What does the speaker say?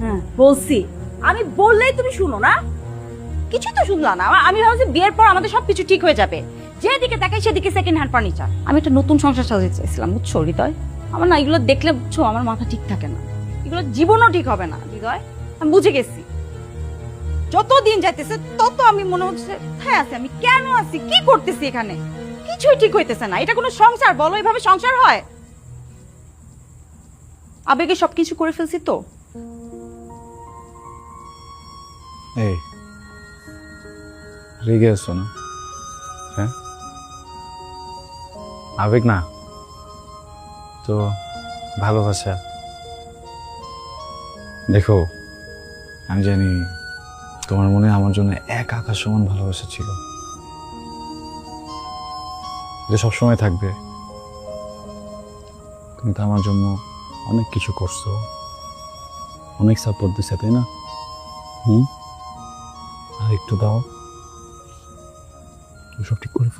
হ্যাঁ বলছি, আমি বললেই তুমি শুনো না, কিছুই তো শুনলা না। আমি ভাবছি বিয়ের পর আমাদের সবকিছু ঠিক হয়ে যাবে, যেদিকে তাকাই সেদিকে সেকেন্ড হ্যান্ড ফার্নিচার। আমি একটা নতুন সংসার সাজাতে চাইছিলাম, বুঝছো হৃদয়? আমার না এগুলো দেখলে, বুঝছো, আমার মাথা ঠিক থাকে না, এগুলো জীবনও ঠিক হবে না হৃদয়। আমি বুঝে গেছি, যত দিন যাইতেছে তত আমি মনে হচ্ছে হ্যাঁ আছে, আমি কেন আছি, কি করতেছি এখানে, কিছুই ঠিক হইতেছে না। এটা কোনো সংসার বলো? এভাবে সংসার হয়? আবেগে সবকিছু করে ফেলছি তো। এই রেগে আছো না? হ্যাঁ, আবেগ না তো ভালোবাসা। দেখো, আমি জানি তোমার মনে আমার জন্য এক আকাশ সমান ভালোবাসা ছিল, এটা সবসময় থাকবে। তুমি তো আমার জন্য অনেক কিছু করছো, অনেক সাপোর্ট দিচ্ছে, তাই না? আর একটু দাও, সব ঠিক করে